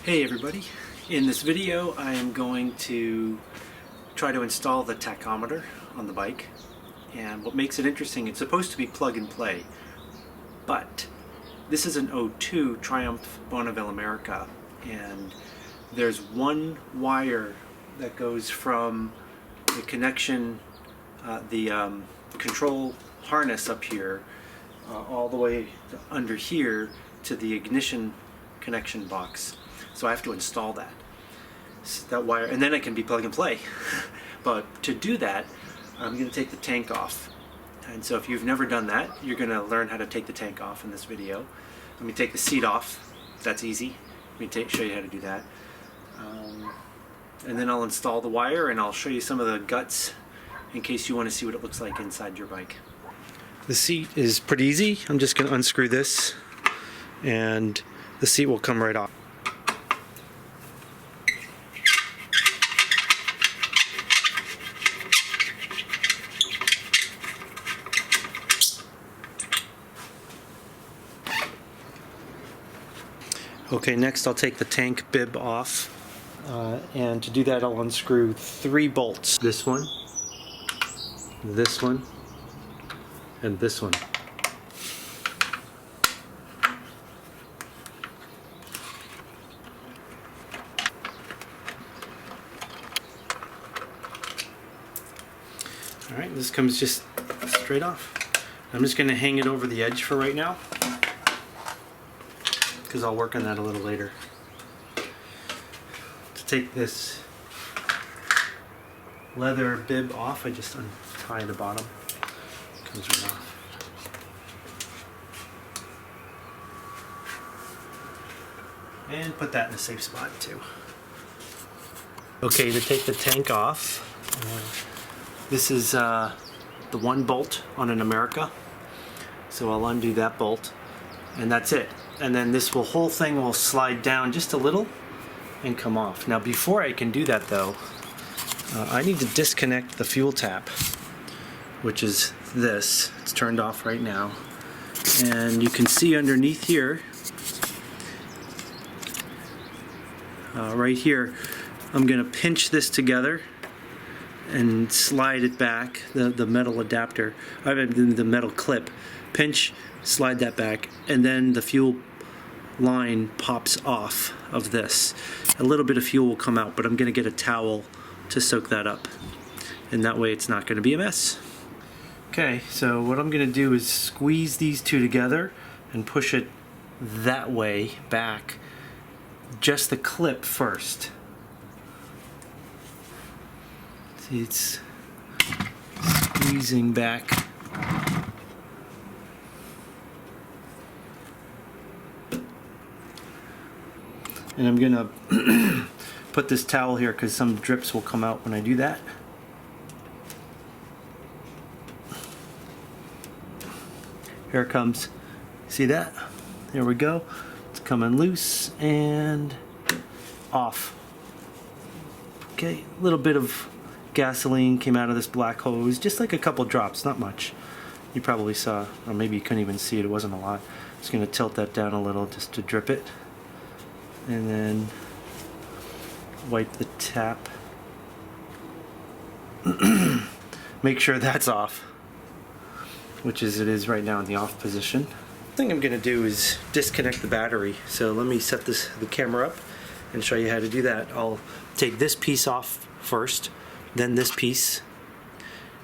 Hey everybody, in this video I am going to try to install the tachometer on the bike, and what makes it interesting, it's supposed to be plug and play, but this is an 02 Triumph Bonneville America, and there's one wire that goes from the connection, the control harness up here all the way under here to the ignition connection box. So I have to install that wire, and then it can be plug and play. But to do that, I'm going to take the tank off. And so if you've never done that, you're going to learn how to take the tank off in this video. Let me take the seat off. That's easy. Let me show you how to do that. And then I'll install the wire, and I'll show you some of the guts in case you want to see what it looks like inside your bike. The seat is pretty easy. I'm just going to unscrew this, and the seat will come right off. Okay, next I'll take the tank bib off, and to do that I'll unscrew 3 bolts. This one, and this one. Alright, this comes just straight off. I'm just going to hang it over the edge for right now, because I'll work on that a little later. To take this leather bib off, I just untie the bottom. It comes right off. And put that in a safe spot too. Okay, to take the tank off, this is the 1 bolt on an America. So I'll undo that bolt, and that's it. And then this whole thing will slide down just a little and come off. Now before I can do that though, I need to disconnect the fuel tap, which is this. It's turned off right now. And you can see underneath here, right here, I'm going to pinch this together and slide it back, the metal adapter, the metal clip. Pinch, slide that back, and then the fuel line pops off of this. A little bit of fuel will come out, but I'm going to get a towel to soak that up, and that way it's not going to be a mess. Okay, so what I'm going to do is squeeze these two together and push it that way back, just the clip first. See, it's squeezing back. And I'm gonna put this towel here because some drips will come out when I do that. Here it comes. See that? There we go. It's coming loose and off. Okay, a little bit of gasoline came out of this black hose, just like a couple drops, not much. You probably saw, or maybe you couldn't even see it, it wasn't a lot. Just gonna tilt that down a little just to drip it. And then wipe the tap. Make sure that's off, which is it is right now in the off position. The thing I'm going to do is disconnect the battery. So let me set the camera up and show you how to do that. I'll take this piece off first, then this piece,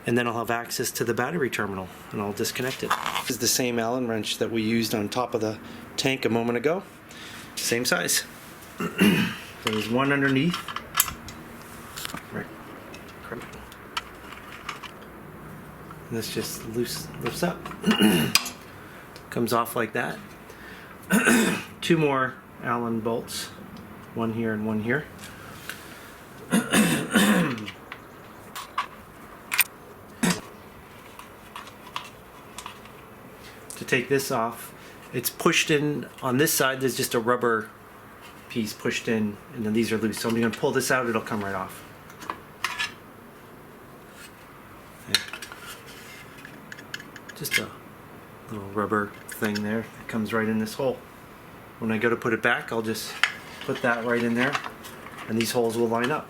and then I'll have access to the battery terminal, and I'll disconnect it. This is the same Allen wrench that we used on top of the tank a moment ago. Same size. There's one underneath. Right. This just lifts up. Comes off like that. 2 more Allen bolts. One here and one here. To take this off, it's pushed in on this side. There's just a rubber piece pushed in, and then these are loose. So I'm going to pull this out, it'll come right off. Okay. Just a little rubber thing there that comes right in this hole. When I go to put it back, I'll just put that right in there, and these holes will line up.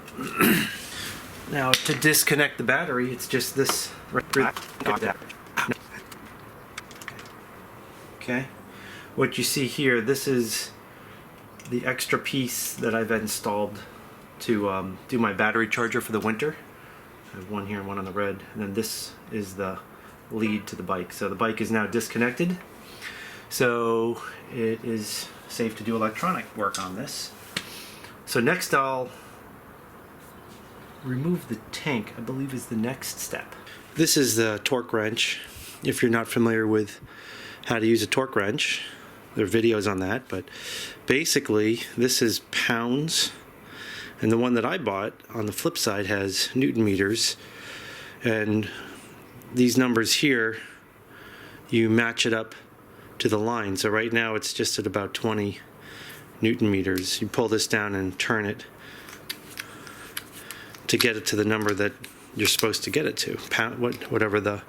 Now to disconnect the battery, it's just this. Okay, what you see here, this is the extra piece that I've installed to do my battery charger for the winter. I have one here and one on the red, and then this is the lead to the bike. So the bike is now disconnected, so it is safe to do electronic work on this. So next I'll remove the tank, I believe is the next step. This is the torque wrench. If you're not familiar with how to use a torque wrench, there are videos on that, but basically this is pounds, and the one that I bought on the flip side has Newton meters, and these numbers here, you match it up to the line. So right now it's just at about 20 Newton meters. You pull this down and turn it to get it to the number that you're supposed to get it to, whatever the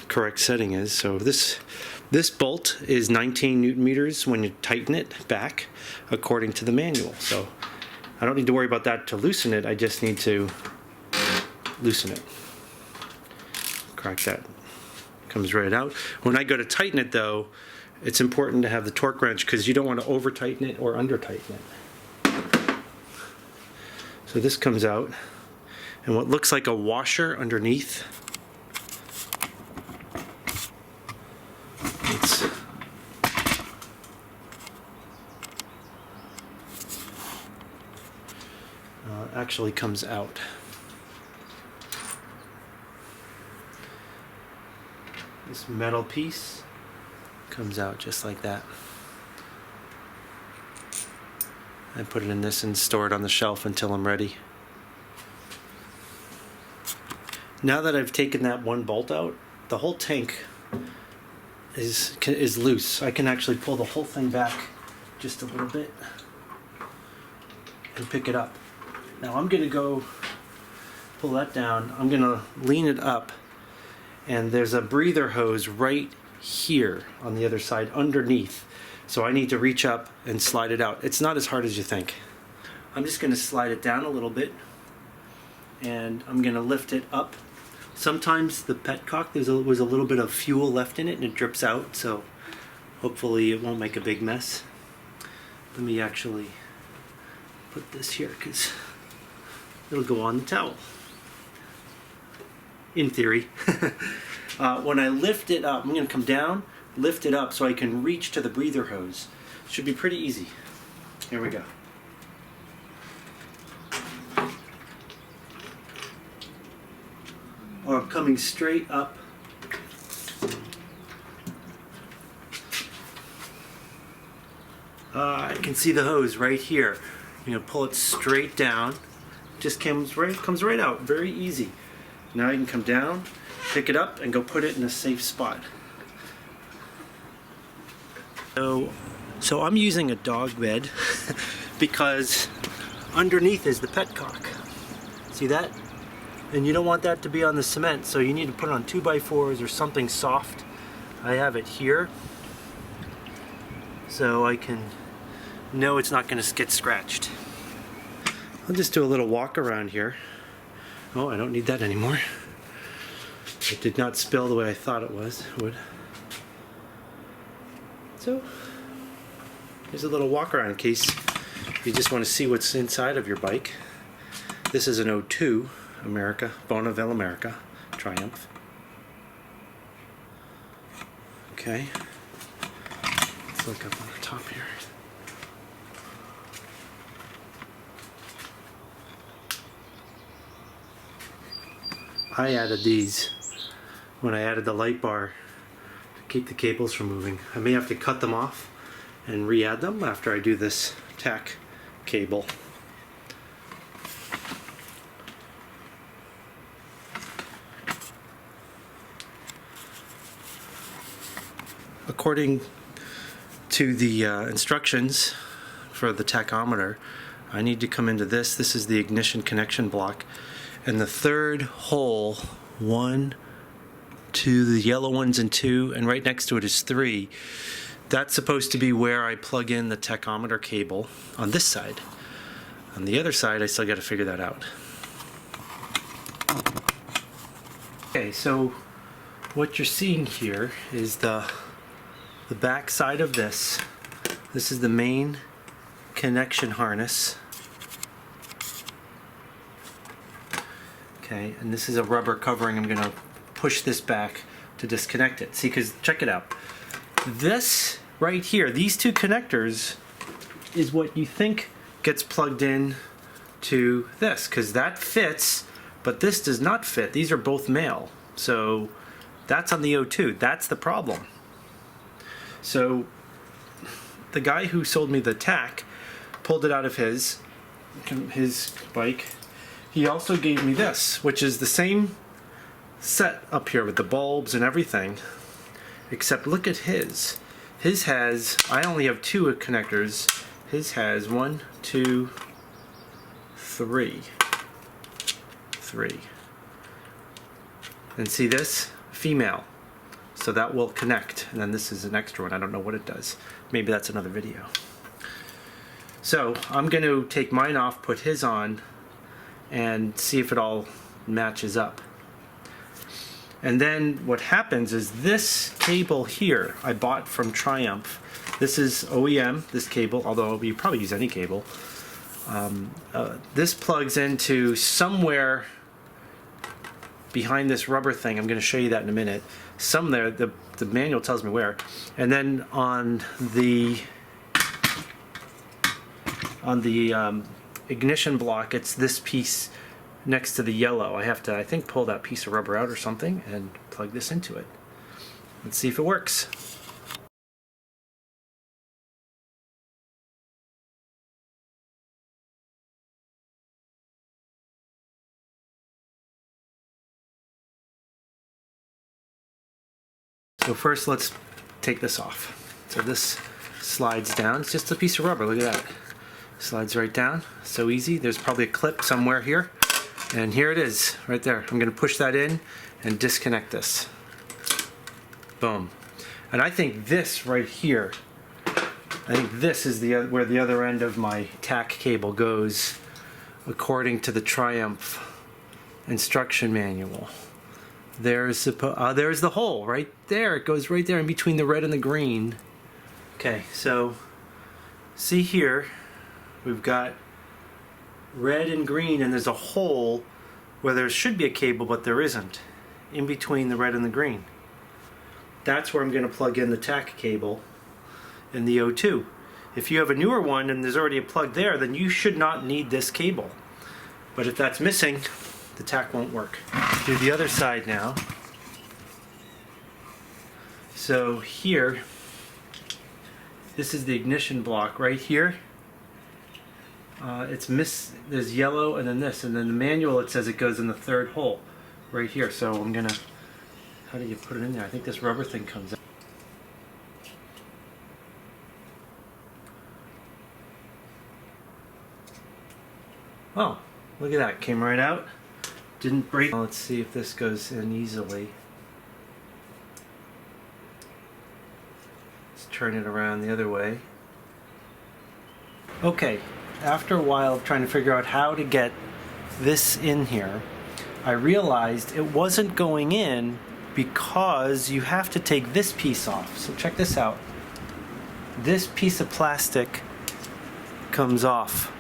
correct setting is. So this bolt is 19 Newton meters when you tighten it back according to the manual. So I don't need to worry about that to loosen it, I just need to loosen it. Crack that, comes right out. When I go to tighten it though, it's important to have the torque wrench because you don't want to over tighten it or under tighten it. So this comes out, and what looks like a washer underneath, it's actually comes out. This metal piece comes out just like that. I put it in this and store it on the shelf until I'm ready. Now that I've taken that one bolt out, the whole tank is loose. I can actually pull the whole thing back just a little bit and pick it up. Now I'm going to go pull that down. I'm going to lean it up, and there's a breather hose right here on the other side underneath. So I need to reach up and slide it out. It's not as hard as you think. I'm just going to slide it down a little bit, and I'm going to lift it up. Sometimes the petcock, was a little bit of fuel left in it and it drips out, so hopefully it won't make a big mess. Let me actually put this here because it'll go on the towel. In theory. When I lift it up, I'm going to come down, lift it up so I can reach to the breather hose. Should be pretty easy. Here we go. Or I'm coming straight up. I can see the hose right here. I'm going to pull it straight down. Just comes right out. Very easy. Now I can come down, pick it up, and go put it in a safe spot. So I'm using a dog bed because underneath is the petcock. See that? And you don't want that to be on the cement, so you need to put it on 2x4s or something soft. I have it here, so I can know it's not going to get scratched. I'll just do a little walk around here. Oh, I don't need that anymore. It did not spill the way I thought it would. So, here's a little walk around in case you just want to see what's inside of your bike. This is an 02 America, Bonneville America, Triumph. Okay, let's look up on the top here. I added these when I added the light bar to keep the cables from moving. I may have to cut them off and re-add them after I do this tach cable. According to the instructions for the tachometer, I need to come into this. This is the ignition connection block. And the third hole, 1, 2, the yellow one's in 2, and right next to it is 3. that's supposed to be where I plug in the tachometer cable on this side. On the other side, I still got to figure that out. Okay, so what you're seeing here is the back side of this. This is the main connection harness. Okay, and this is a rubber covering. I'm going to push this back to disconnect it. See, because check it out. This right here, these two connectors is what you think gets plugged in to this, because that fits, but this does not fit. These are both male. So that's on the O2. That's the problem. So the guy who sold me the tach pulled it out of his bike. He also gave me this, which is the same set up here with the bulbs and everything, except look at his. His has, I only have two connectors. His has 1, 2, 3. And see this? Female. So that will connect. And then this is an extra one. I don't know what it does. Maybe that's another video. So I'm going to take mine off, put his on, and see if it all matches up. And then what happens is this cable here I bought from Triumph. This is OEM, this cable, although you probably use any cable. This plugs into somewhere behind this rubber thing. I'm going to show you that in a minute. Somewhere, the manual tells me where. And then on the ignition block, it's this piece next to the yellow. I have to, I think, pull that piece of rubber out or something and plug this into it. Let's see if it works. So first let's take this off. So this slides down. It's just a piece of rubber, look at that. Slides right down, so easy. There's probably a clip somewhere here. And here it is, right there. I'm going to push that in and disconnect this. Boom. And I think this right here, I think this is where the other end of my tach cable goes, according to the Triumph instruction manual. There's the hole right there. It goes right there in between the red and the green. Okay, so see here, we've got red and green, and there's a hole where there should be a cable, but there isn't, in between the red and the green. That's where I'm going to plug in the tach cable in the O2. If you have a newer one and there's already a plug there, then you should not need this cable. But if that's missing, the tach won't work. Do the other side now. So here, this is the ignition block right here. There's yellow and then this, and then the manual, it says it goes in the third hole right here. So I'm gonna, how do you put it in there? I think this rubber thing comes out. Oh, look at that, came right out. Didn't break. Let's see if this goes in easily. Let's turn it around the other way. Okay, after a while of trying to figure out how to get this in here, I realized it wasn't going in because you have to take this piece off. So check this out. This piece of plastic comes off.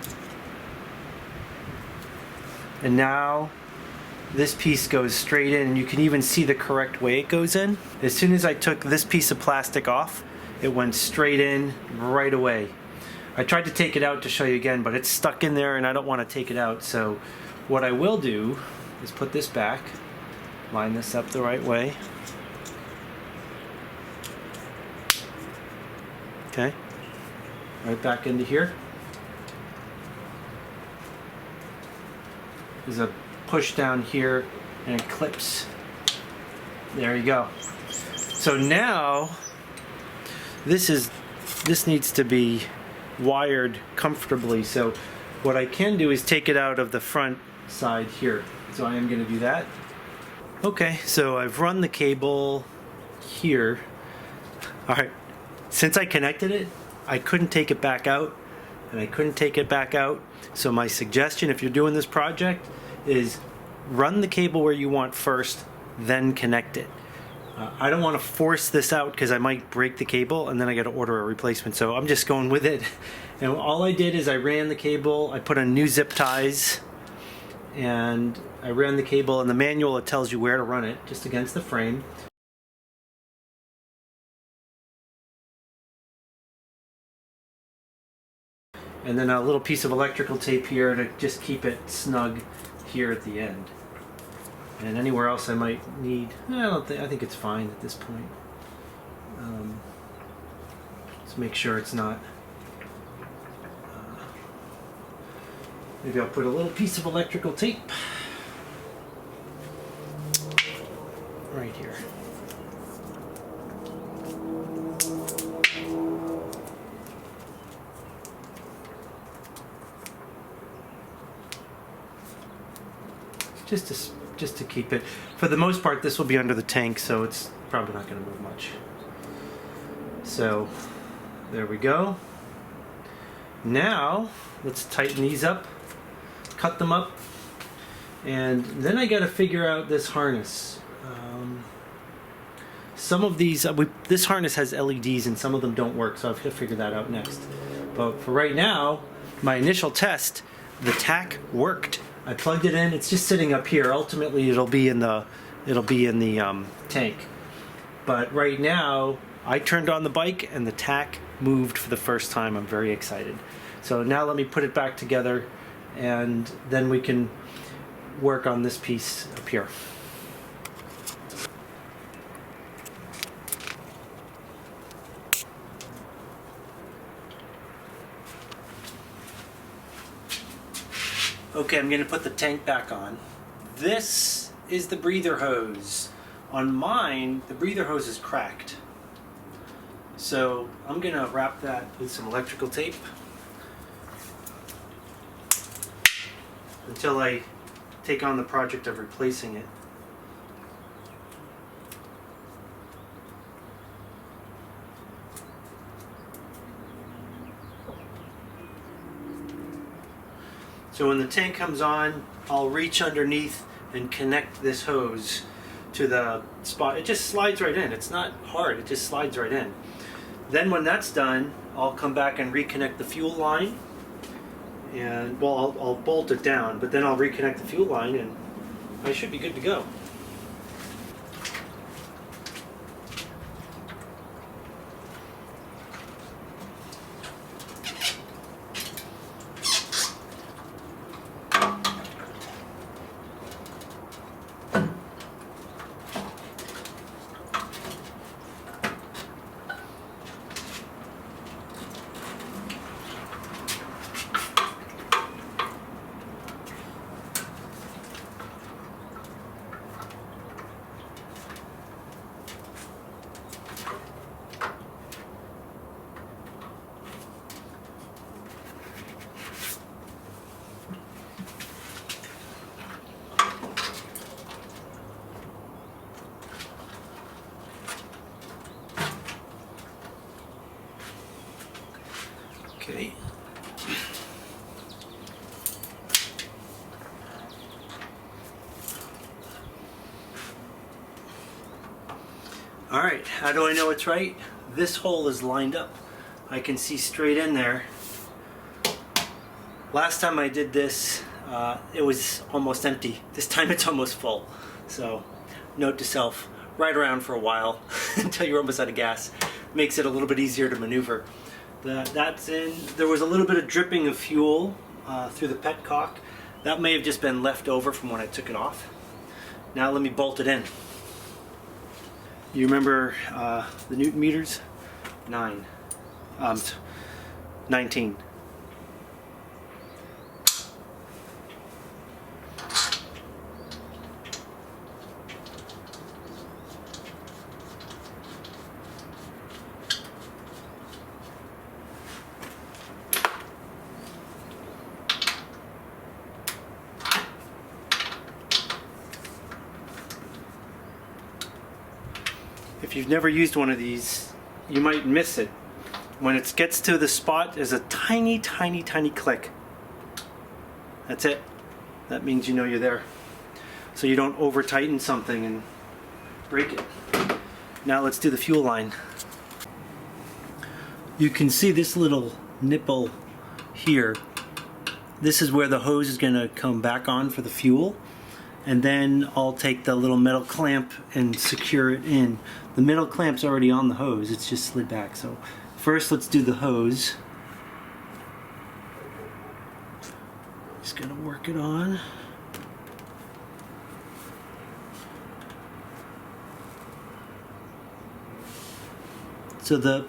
And now this piece goes straight in, and you can even see the correct way it goes in. As soon as I took this piece of plastic off, it went straight in right away. I tried to take it out to show you again, but it's stuck in there and I don't want to take it out. So what I will do is put this back, line this up the right way. Okay, right back into here. There's a push down here and it clips. There you go. So now this needs to be wired comfortably. So what I can do is take it out of the front side here. So I am going to do that. Okay, so I've run the cable here. All right, since I connected it, I couldn't take it back out, and I couldn't take it back out. So my suggestion, if you're doing this project, is run the cable where you want first, then connect it. I don't want to force this out because I might break the cable and then I got to order a replacement. So I'm just going with it. And all I did is I ran the cable, I put on new zip ties, and I ran the cable. In the manual, it tells you where to run it, just against the frame. And then a little piece of electrical tape here to just keep it snug here at the end. And anywhere else I might need, I think it's fine at this point. Let's make sure it's not. Maybe I'll put a little piece of electrical tape right here. Just to keep it. For the most part, this will be under the tank, so it's probably not going to move much. So there we go. Now let's tighten these up, cut them up, and then I got to figure out this harness. Some of these, this harness has LEDs and some of them don't work, so I've got to figure that out next. But for right now, my initial test, the tach worked. I plugged it in. It's just sitting up here. Ultimately, it'll be in the tank. But right now, I turned on the bike and the tach moved for the first time. I'm very excited. So now let me put it back together, and then we can work on this piece up here. Okay, I'm going to put the tank back on. This is the breather hose. On mine, the breather hose is cracked. So I'm going to wrap that with some electrical tape until I take on the project of replacing it. So when the tank comes on, I'll reach underneath and connect this hose to the spot. It just slides right in. It's not hard, it just slides right in. Then when that's done, I'll come back and reconnect the fuel line. And well, I'll bolt it down, but then I'll reconnect the fuel line and I should be good to go. Okay. All right, how do I know it's right? This hole is lined up. I can see straight in there. Last time I did this, it was almost empty. This time it's almost full. So, note to self, ride around for a while until you're almost out of gas. Makes it a little bit easier to maneuver. That's in. There was a little bit of dripping of fuel through the petcock. That may have just been left over from when I took it off. Now let me bolt it in. You remember the Newton meters? 19. If you've never used one of these, you might miss it When it gets to the spot, there's a tiny, tiny, tiny click. That's it. That means you know you're there. So you don't over tighten something and break it. Now let's do the fuel line. You can see this little nipple here. This is where the hose is going to come back on for the fuel. And then I'll take the little metal clamp and secure it in. The metal clamp's already on the hose, it's just slid back. So first let's do the hose. Just gonna work it on. So the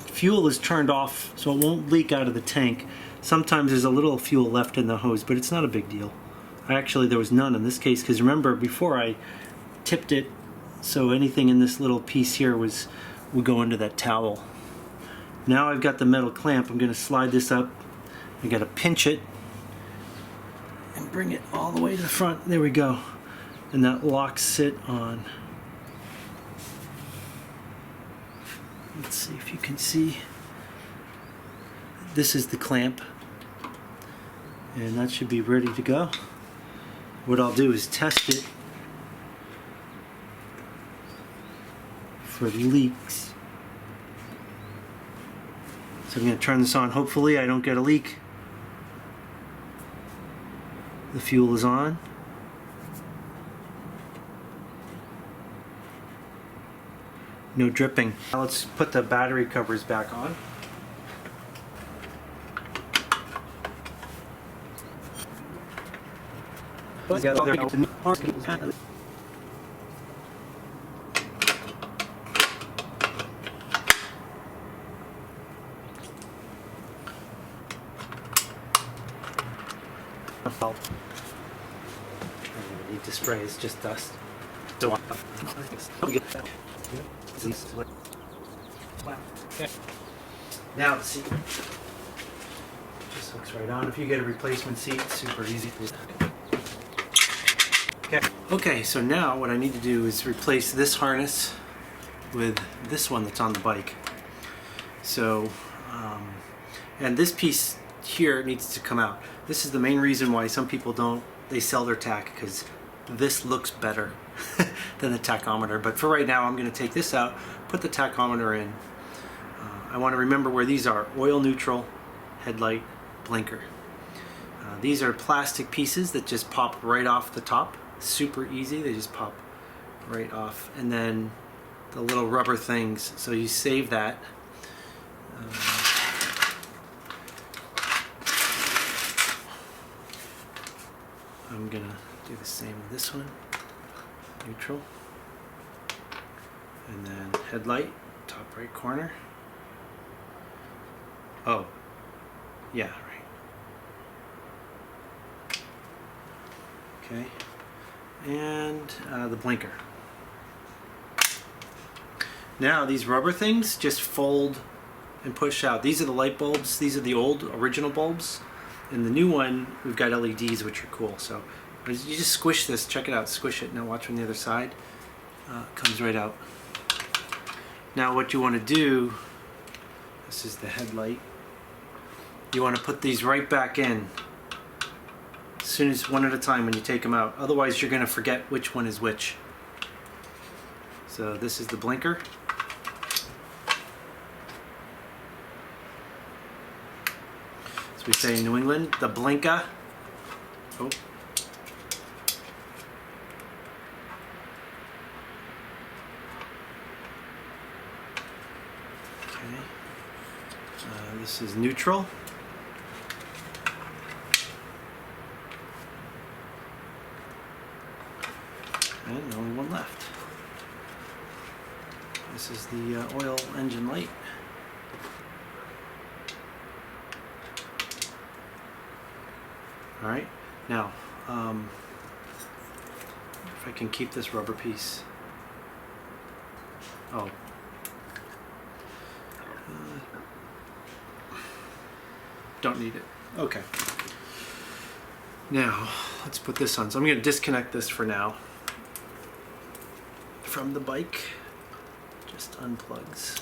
fuel is turned off so it won't leak out of the tank. Sometimes there's a little fuel left in the hose, but it's not a big deal. Actually, there was none in this case, because remember, before I tipped it, so anything in this little piece here would go into that towel. Now I've got the metal clamp. I'm going to slide this up. I got to pinch it and bring it all the way to the front. There we go. And that locks it on. Let's see if you can see. This is the clamp. And that should be ready to go. What I'll do is test it for leaks. So I'm going to turn this on. Hopefully I don't get a leak. The fuel is on. No dripping. Now let's put the battery covers back on. Need to spray, it's just dust. Now the seat just hooks right on. If you get a replacement seat, it's super easy. Okay, so now what I need to do is replace this harness with this one that's on the bike. So, and this piece here needs to come out. This is the main reason why some people they sell their tach, because this looks better than the tachometer. But for right now, I'm going to take this out, put the tachometer in. I want to remember where these are: oil neutral, headlight, blinker. These are plastic pieces that just pop right off the top. Super easy, they just pop right off. And then the little rubber things, so you save that. I'm gonna do the same with this one. Neutral. And then headlight, top right corner. Oh, yeah, right. Okay. And the blinker. Now these rubber things just fold and push out. These are the light bulbs. These are the old original bulbs. And the new one, we've got LEDs, which are cool. So you just squish this. Check it out. Squish it. Now watch from the other side. It comes right out. Now what you want to do, this is the headlight. You want to put these right back in. As soon as one at a time when you take them out. Otherwise you're going to forget which one is which. So this is the blinker. As we say in New England, the blinker. Oh. Okay. This is neutral. And only one left. This is the oil engine light. Alright, now, if I can keep this rubber piece. Oh. Don't need it. Okay. Now, let's put this on. So I'm going to disconnect this for now from the bike. Just unplugs.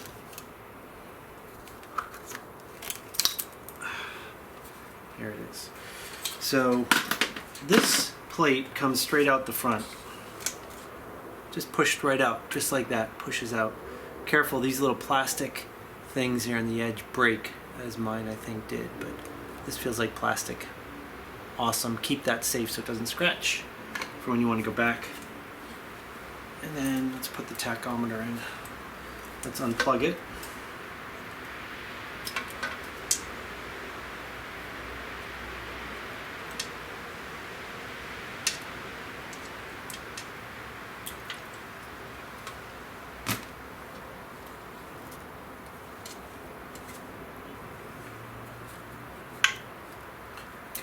Here it is. So this plate comes straight out the front. Just pushed right out, just like that, pushes out. Careful, these little plastic things here on the edge break, as mine I think did, but this feels like plastic. Awesome, keep that safe so it doesn't scratch for when you want to go back. And then let's put the tachometer in. Let's unplug it.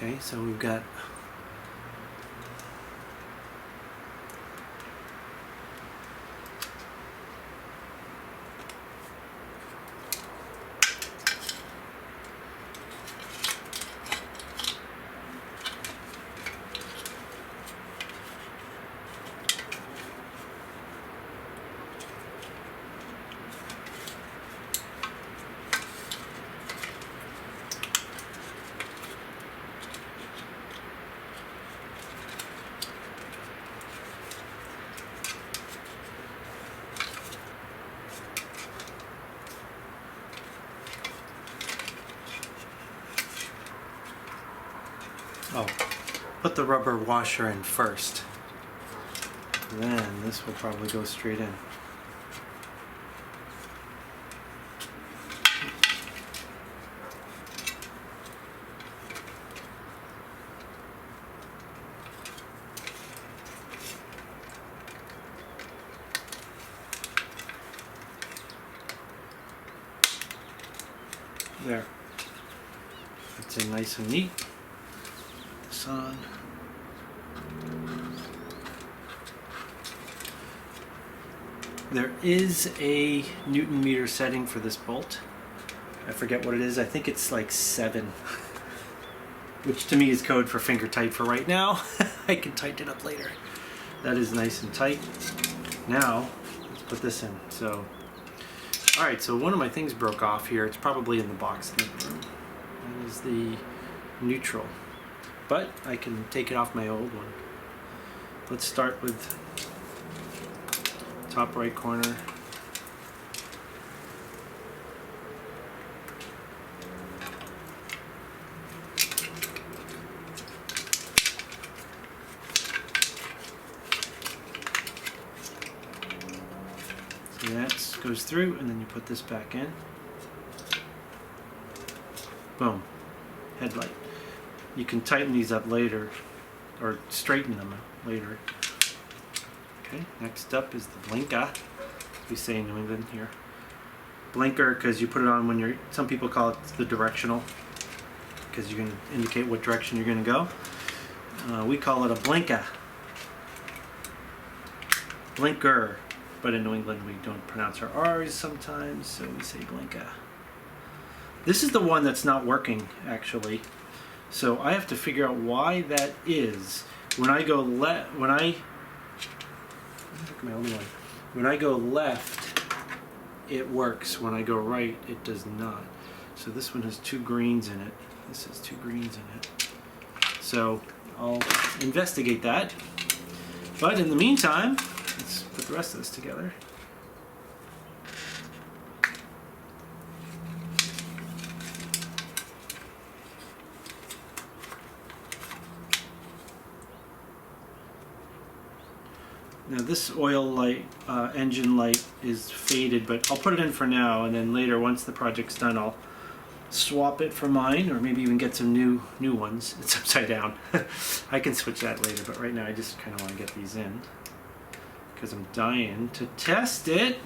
Okay, so we've got put the rubber washer in first. Then this will probably go straight in. There. That's in nice and neat. Put this on. There is a Newton meter setting for this bolt. I forget what it is. I think it's like 7, which to me is code for finger tight for right now. I can tighten it up later. That is nice and tight. Now, let's put this in. So, all right, so one of my things broke off here. It's probably in the box in the room. That is the neutral. But I can take it off my old one. Let's start with top right corner. So that goes through, and then you put this back in. Boom. Headlight. You can tighten these up later, or straighten them later. Okay, next up is the blinker. We say in New England here. Blinker, because you put it on when you're, some people call it the directional, because you can indicate what direction you're going to go. We call it a blinker. Blinker. But in New England we don't pronounce our R's sometimes, so we say blinker. This is the one that's not working, actually. So I have to figure out why that is. When I go when I go left, it works. When I go right, it does not. So this one has 2 greens in it. This has 2 greens in it. So I'll investigate that. But in the meantime, let's put the rest of this together. Now this oil light, engine light is faded, but I'll put it in for now, and then later, once the project's done, I'll swap it for mine, or maybe even get some new ones. It's upside down. I can switch that later, but right now I just kind of want to get these in, because I'm dying to test it.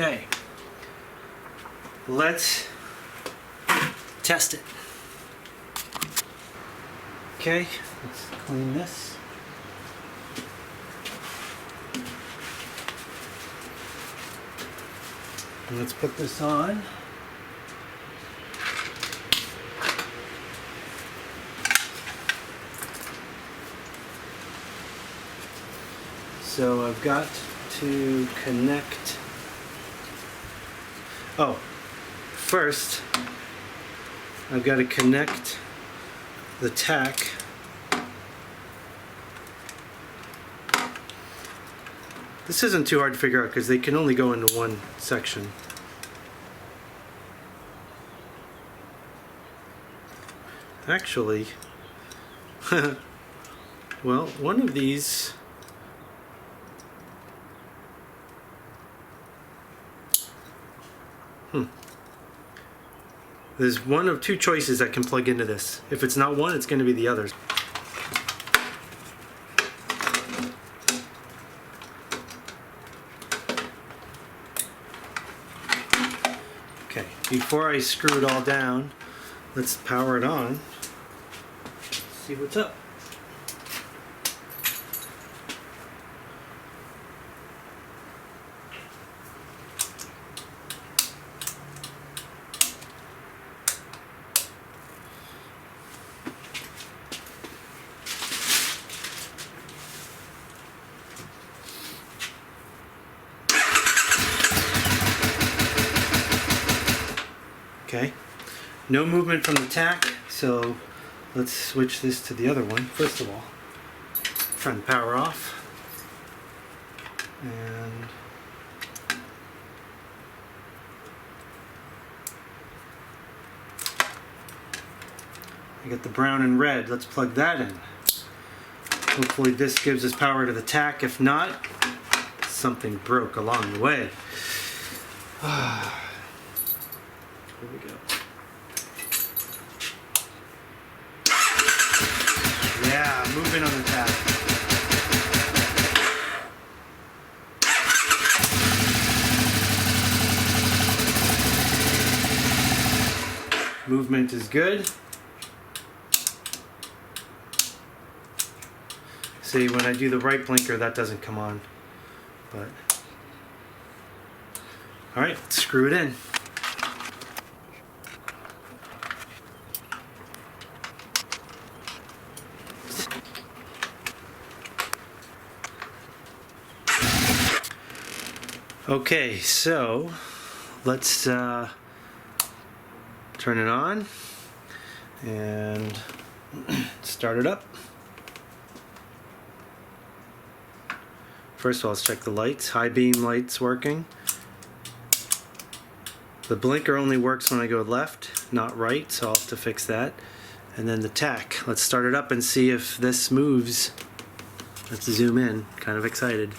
Okay, let's test it. Okay, let's clean this. And let's put this on. So I've got to connect. Oh, first I've got to connect the tach This isn't too hard to figure out because they can only go into one section. Actually, well, one of these there's one of two choices that can plug into this. If it's not one, it's going to be the others. Okay, before I screw it all down, let's power it on. See what's up. Okay, no movement from the tach, so let's switch this to the other one. First of all, turn the power off, and I got the brown and red. Let's plug that in. Hopefully this gives us power to the tach. If not, something broke along the way. Here we go. Yeah, moving on the tach. Movement is good. See, when I do the right blinker, that doesn't come on. But all right, let's screw it in. Okay, so let's turn it on and start it up. First of all, let's check the lights. High beam lights working. The blinker only works when I go left, not right, so I'll have to fix that. And then the tach. Let's start it up and see if this moves. Let's zoom in. Kind of excited.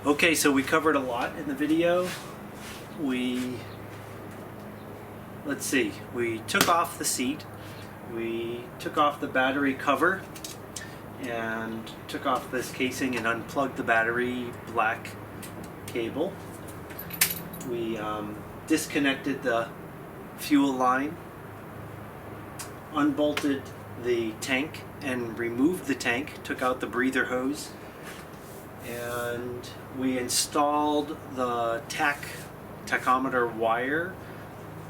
Okay, so we covered a lot in the video. Let's see, we took off the seat, we took off the battery cover, and took off this casing and unplugged the battery black cable. We disconnected the fuel line, unbolted the tank and removed the tank, took out the breather hose, and we installed the tachometer wire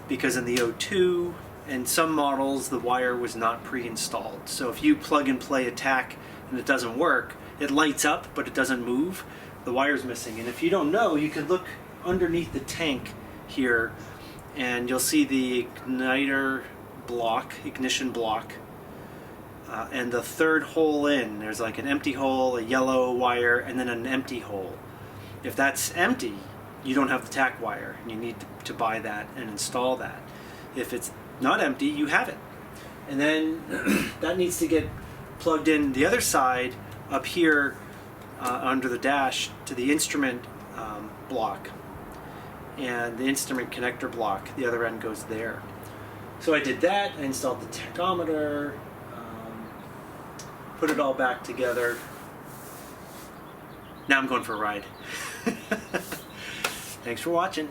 because in the O2 and some models the wire was not pre-installed. So if you plug and play a tach and it doesn't work, it lights up but it doesn't move, the wire's missing. And if you don't know, you could look underneath the tank here and you'll see the ignition block. And the third hole in, there's like an empty hole, a yellow wire, and then an empty hole. If that's empty, you don't have the tach wire, and you need to buy that and install that. If it's not empty, you have it. And then that needs to get plugged in the other side up here under the dash to the instrument block. And the instrument connector block, the other end goes there. So I did that, I installed the tachometer, put it all back together. Now I'm going for a ride. Thanks for watching.